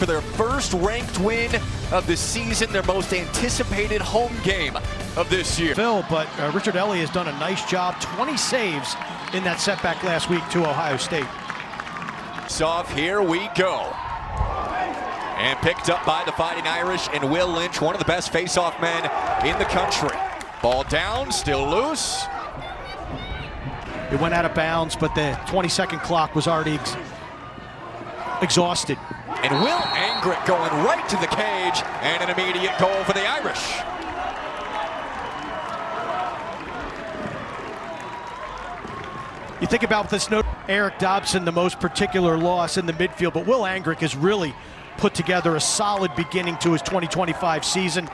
For their first ranked win of the season, their most anticipated home game of this year. But Richard Ellie has done a nice job. 20 saves in that setback last week to Ohio State. Off, here we go. And picked up by the Fighting Irish and Will Lynch, one of the best face-off men in the country. Ball down, still loose. It went out of bounds, but the 20-second clock was already exhausted. And Will Angrick going right to the cage, and an immediate goal for the Irish. You think about this note, Eric Dobson, the most particular loss in the midfield, but Will Angrick has really put together a solid beginning to his 2025 season.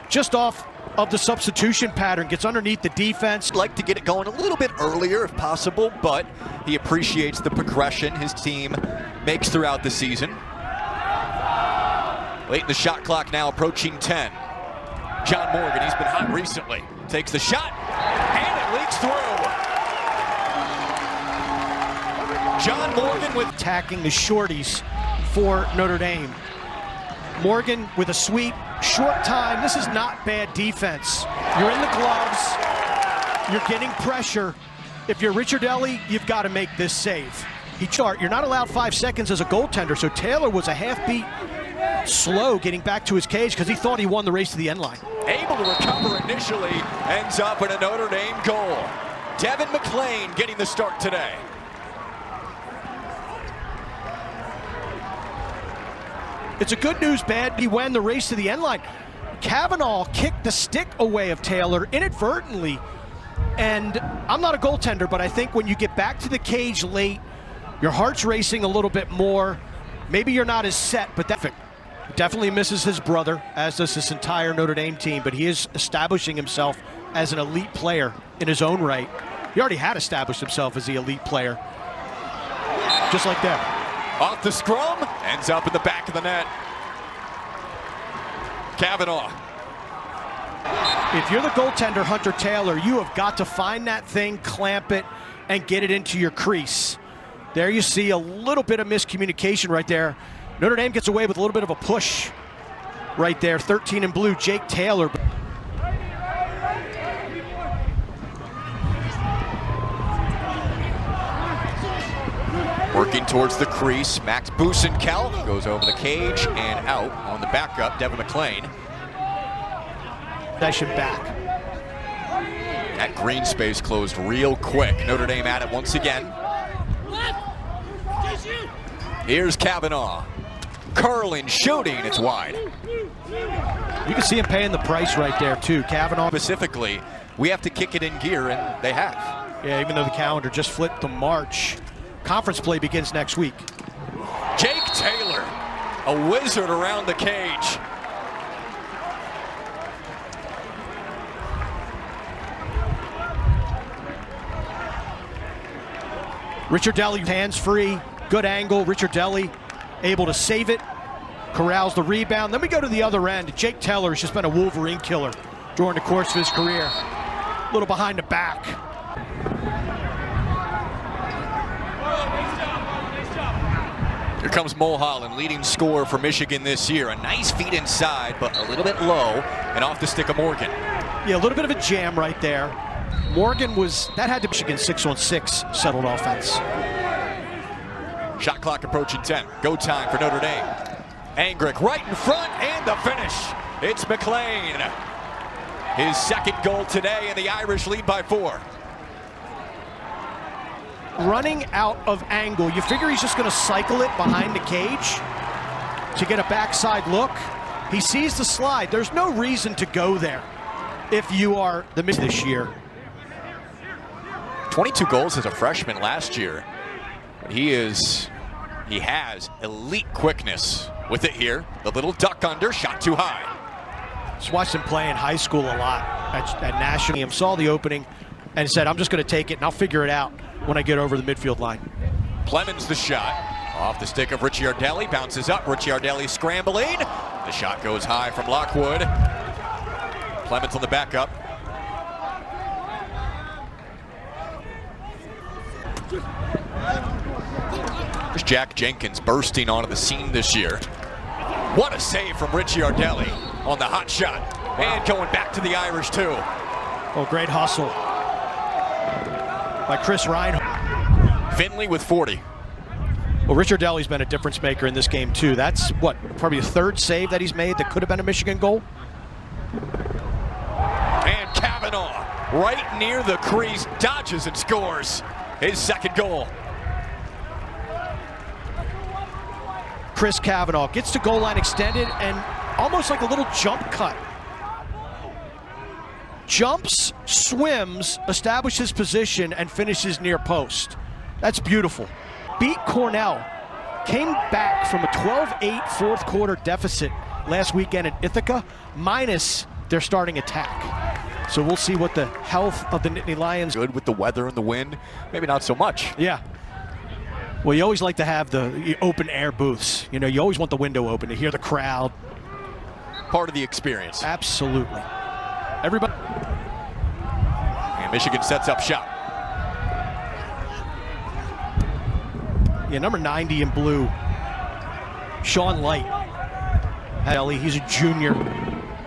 Just off of the substitution pattern, gets underneath the defense. Like to get it going a little bit earlier if possible, but he appreciates the progression his team makes throughout the season. Late in the shot clock now, approaching 10. John Morgan, he's been hot recently. Takes the shot, and it leaks through. John Morgan with attacking the shorties for Notre Dame. Morgan with a sweep, short time. This is not bad defense. You're in the gloves, you're getting pressure. If you're Richard Ellie, you've got to make this save. You're not allowed 5 seconds as a goaltender, so Taylor was a half beat slow getting back to his cage because he thought he won the race to the end line. Able to recover initially, ends up in a Notre Dame goal. Devin McLean getting the start today. It's a good news, bad. He won the race to the end line. Kavanaugh kicked the stick away of Taylor inadvertently. And I'm not a goaltender, but I think when you get back to the cage late, your heart's racing a little bit more. Maybe you're not as set, but that definitely misses his brother, as does this entire Notre Dame team, but he is establishing himself as an elite player in his own right. He already had established himself as the elite player. Just like that. Off the scrum, ends up in the back of the net. Kavanaugh. If you're the goaltender, Hunter Taylor, you have got to find that thing, clamp it, and get it into your crease. There you see a little bit of miscommunication right there. Notre Dame gets away with a little bit of a push right there. 13 in blue, Jake Taylor. Working towards the crease, Max Busenkel goes over the cage and out on the backup, Devin McLean. Session back. That green space closed real quick. Notre Dame at it once again. Here's Kavanaugh. Curling, shooting, it's wide. You can see him paying the price right there too. Kavanaugh. Specifically, we have to kick it in gear, and they have. Yeah, even though the calendar just flipped to March. Conference play begins next week. Jake Taylor, a wizard around the cage. Richard Ellie, hands free, good angle. Richard Ellie able to save it, corrals the rebound. Then we go to the other end. Jake Taylor has just been a Wolverine killer during the course of his career. A little behind the back. Here comes Mulholland, leading scorer for Michigan this year. A nice feed inside, but a little bit low, and off the stick of Morgan. Yeah, a little bit of a jam right there. Morgan that had to be Michigan 6-on-6 settled offense. Shot clock approaching 10. Go time for Notre Dame. Angrick right in front, and the finish. It's McLean. His second goal today, and the Irish lead by 4. Running out of angle. You figure he's just going to cycle it behind the cage to get a backside look. He sees the slide. There's no reason to go there if you are the mid this year. 22 goals as a freshman last year. He has elite quickness with it here. The little duck under, shot too high. Just watched him play in high school a lot at National. He saw the opening and said, I'm just going to take it and I'll figure it out when I get over the midfield line. Plemons the shot. Off the stick of Ricciardelli, bounces up. Ricciardelli scrambling. The shot goes high from Lockwood. Plemons on the backup. There's Jack Jenkins bursting onto the scene this year. What a save from Richie Ardelli on the hot shot. And going back to the Irish, too. Oh, great hustle by Chris Ryan. Finley with 40. Well, Richard Ardelli's been a difference maker in this game, too. That's, what, probably the third save that he's made that could have been a Michigan goal. And Kavanaugh, right near the crease, dodges and scores his second goal. Chris Kavanaugh gets to goal line extended and almost like a little jump cut. Jumps, swims, establishes position, and finishes near post. That's beautiful. Beat Cornell. Came back from a 12-8 fourth quarter deficit last weekend in Ithaca, minus their starting attack. So we'll see what the health of the Nittany Lions. Good with the weather and the wind. Maybe not so much. Yeah. Well, you always like to have the open air booths. You know, you always want the window open to hear the crowd. Part of the experience. Absolutely. Everybody. And Michigan sets up shop. Yeah, number 90 in blue, Sean Light. He's a junior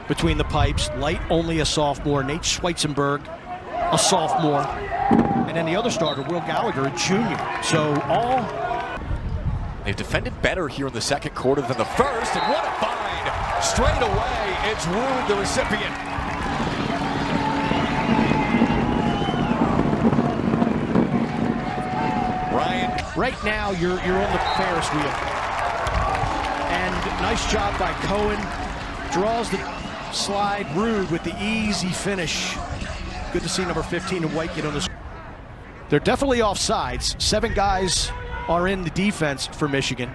between the pipes. Light only a sophomore. Nate Schweitzenberg, a sophomore. And then the other starter, Will Gallagher, a junior. So all... They've defended better here in the second quarter than the first, and what a find! Straight away, it's Rude, the recipient. Ryan. Right now, you're on the Ferris wheel. And nice job by Cohen. Draws the slide. Rude with the easy finish. Good to see number 15 in white get on this. They're definitely offsides. 7 guys are in the defense for Michigan.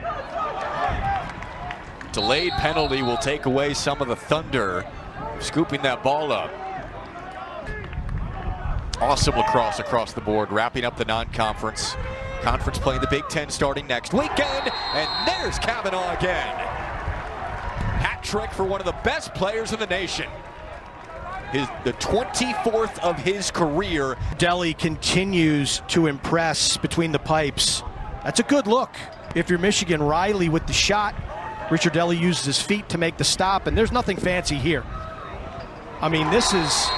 Delayed penalty will take away some of the thunder, scooping that ball up. Awesome lacrosse across the board, wrapping up the non-conference. Conference playing the Big Ten starting next weekend, and there's Kavanaugh again. Hat trick for one of the best players in the nation. The 24th of his career. Ardelli continues to impress between the pipes. That's a good look. If you're Michigan, Riley with the shot. Richard Ardelli uses his feet to make the stop, and there's nothing fancy here. I mean, this is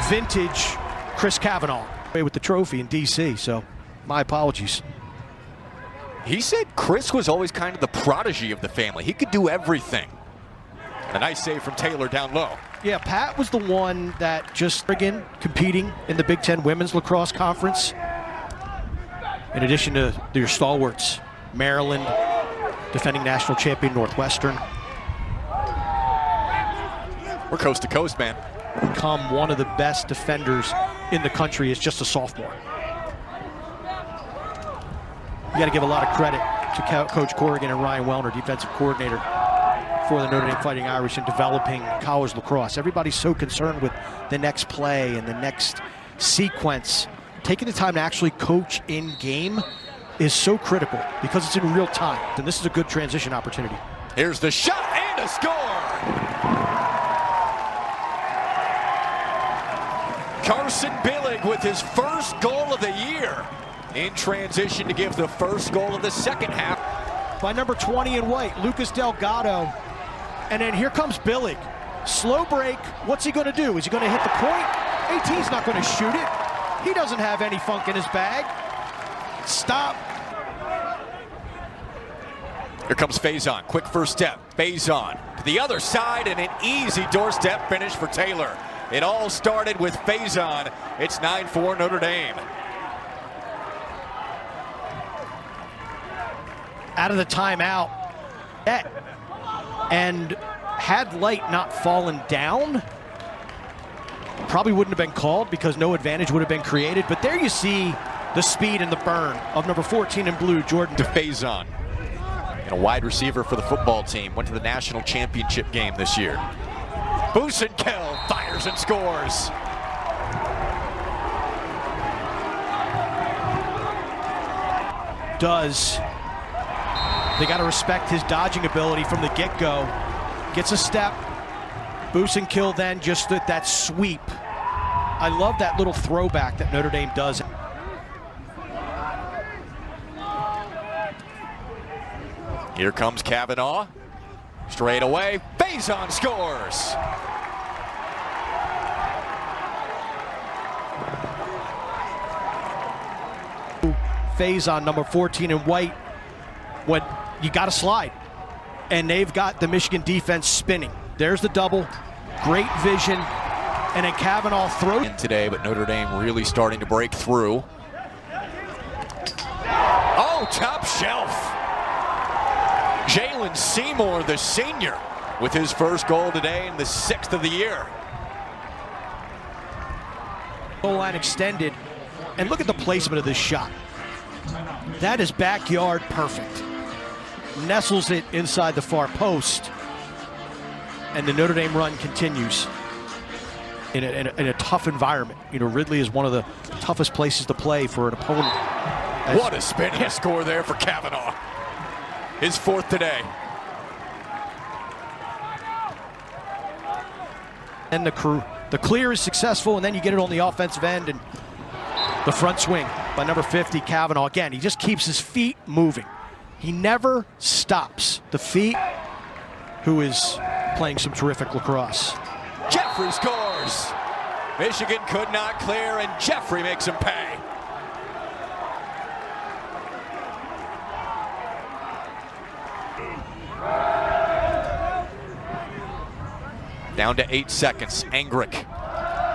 vintage Chris Kavanaugh with the trophy in D.C., so my apologies. He said Chris was always kind of the prodigy of the family. He could do everything. And a nice save from Taylor down low. Yeah, Pat was the one that just friggin' competing in the Big Ten Women's Lacrosse Conference. In addition to your stalwarts, Maryland, defending national champion Northwestern. We're coast to coast, man. Become one of the best defenders in the country as just a sophomore. You got to give a lot of credit to Coach Corrigan and Ryan Wellner, defensive coordinator for the Notre Dame Fighting Irish, in developing college lacrosse. Everybody's so concerned with the next play and the next sequence. Taking the time to actually coach in game is so critical because it's in real time. And this is a good transition opportunity. Here's the shot and a score. Carson Billig with his first goal of the year in transition to give the first goal of the second half. By number 20 in white, Lucas Delgado. And then here comes Billig. Slow break. What's he going to do? Is he going to hit the point? AT's not going to shoot it. He doesn't have any funk in his bag. Stop. Here comes Faison. Quick first step. Faison to the other side, and an easy doorstep finish for Taylor. It all started with Faison. It's 9-4 Notre Dame. Out of the timeout. And had Light not fallen down, probably wouldn't have been called because no advantage would have been created. But there you see the speed and the burn of number 14 in blue, Jordan. To Faison. And a wide receiver for the football team. Went to the national championship game this year. Busenkel fires and scores. They got to respect his dodging ability from the get-go. Gets a step. Busenkel then just with that sweep. I love that little throwback that Notre Dame does. Here comes Kavanaugh. Straight away, Faison scores. Faison, number 14 in white, when you got to slide. And they've got the Michigan defense spinning. There's the double, great vision, and then Kavanaugh throws. Today, but Notre Dame really starting to break through. Oh, top shelf. Jalen Seymour, the senior, with his first goal today and the 6th of the year. Goal line extended, and look at the placement of this shot. That is backyard perfect. Nestles it inside the far post, and the Notre Dame run continues in a tough environment. You know, Ridley is one of the toughest places to play for an opponent. What a spin score there for Kavanaugh. His 4th today. And the clear is successful, and then you get it on the offensive end, and the front swing by number 50, Kavanaugh. Again, he just keeps his feet moving. He never stops. The feet, who is playing some terrific lacrosse. Jeffrey scores. Michigan could not clear, and Jeffrey makes him pay. Down to 8 seconds. Engrick.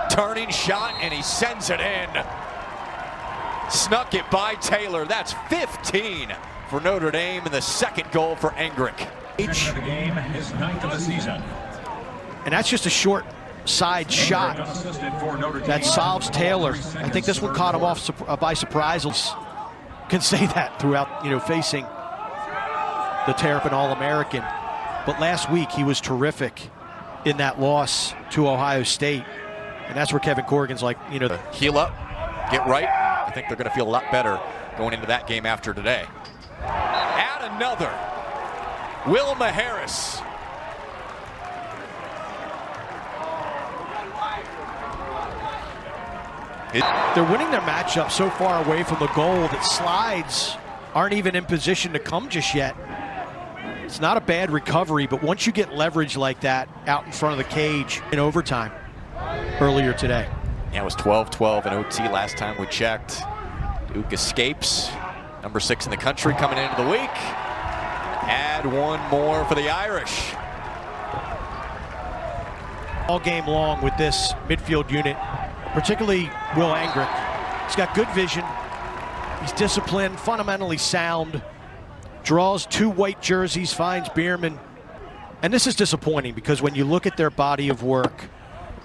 Turning shot, and he sends it in. Snuck it by Taylor. That's 15 for Notre Dame, and the 2nd goal for Engrick. The game is 9th of the season. And that's just a short side shot that solves Taylor. I think this one caught him off by surprise. Can say that throughout, facing the Terrapin All-American. But last week he was terrific in that loss to Ohio State. And that's where Kevin Corrigan's like, heal up, get right. I think they're going to feel a lot better going into that game after today. Add another. Wilma Harris. They're winning their matchup so far away from the goal that slides aren't even in position to come just yet. It's not a bad recovery, but once you get leverage like that out in front of the cage in overtime earlier today. Yeah, it was 12-12 in OT last time we checked. Duke escapes. Number 6 in the country coming into the week. Add one more for the Irish. All game long with this midfield unit, particularly Will Engrick. He's got good vision. He's disciplined, fundamentally sound. Draws 2 white jerseys, finds Bierman. And this is disappointing because when you look at their body of work,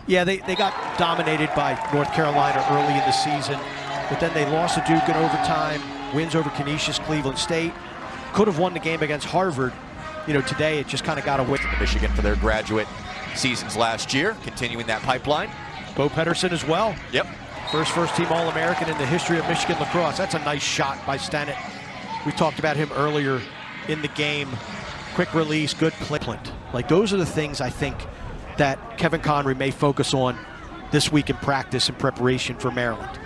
yeah, they got dominated by North Carolina early in the season, but then they lost to Duke in overtime, wins over Canisius, Cleveland State. Could have won the game against Harvard. Today it just kind of got away. Michigan for their graduate seasons last year, continuing that pipeline. Bo Pedersen as well. Yep. First team All-American in the history of Michigan lacrosse. That's a nice shot by Stennett. We talked about him earlier in the game. Quick release, good play. Like, those are the things I think that Kevin Connery may focus on this week in practice and preparation for Maryland.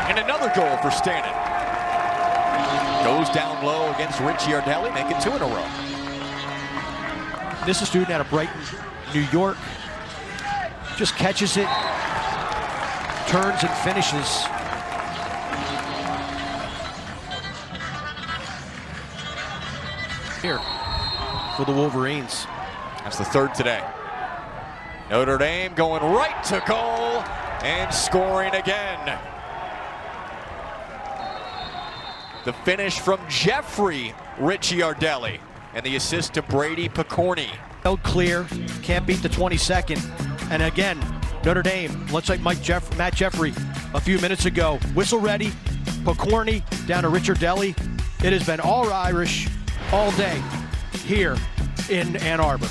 And another goal for Stannett. Goes down low against Richie Ardelli, making 2 in a row. This is a student out of Brighton, New York. Just catches it, turns and finishes. Here for the Wolverines. That's the 3rd today. Notre Dame going right to goal and scoring again. The finish from Jeffrey Richie Ardelli and the assist to Brady Picorni. Held clear, can't beat the 22nd. And again, Notre Dame, looks like Matt Jeffrey a few minutes ago. Whistle ready, Picorni down to Richard Ardelli. It has been all Irish all day here in Ann Arbor.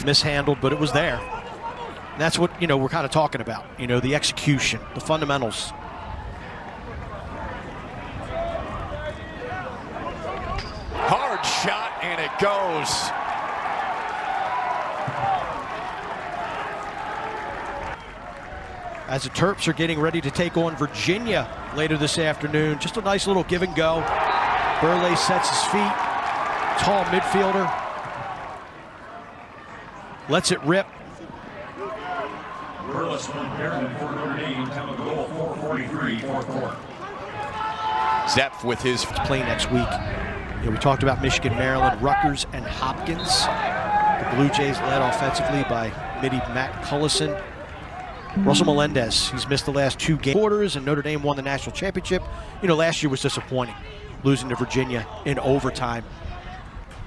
Mishandled, but it was there. And that's what, we're kind of talking about. The execution, the fundamentals. Hard shot, and it goes. As the Terps are getting ready to take on Virginia later this afternoon. Just a nice little give and go. Burley sets his feet. Tall midfielder. Lets it rip. Burles won Maryland for Notre Dame, time of goal 4:43, fourth quarter. Zepf with his Play next week. Yeah, we talked about Michigan, Maryland, Rutgers, and Hopkins. The Blue Jays led offensively by midi Matt Cullison. Russell Melendez, he's missed the last 2 game quarters, and Notre Dame won the national championship. You know, last year was disappointing, losing to Virginia in overtime.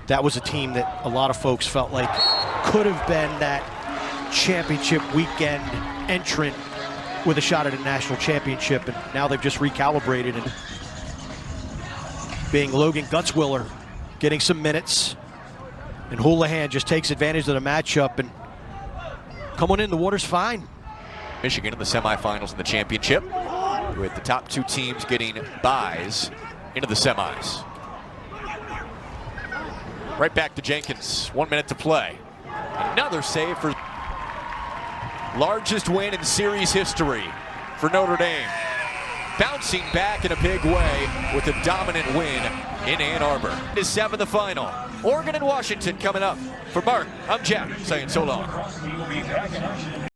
That was a team that a lot of folks felt like could have been that championship weekend entrant with a shot at a national championship, and now they've just recalibrated. And being Logan Gutzwiller getting some minutes, and Houlihan just takes advantage of the matchup, and coming in, the water's fine. Michigan in the semifinals in the championship, with the top 2 teams getting byes into the semis. Right back to Jenkins, 1 minute to play. Another save for largest win in series history for Notre Dame. Bouncing back in a big way with a dominant win in Ann Arbor. It is 7 the final. Oregon and Washington coming up. For Mark, I'm Jack saying so long.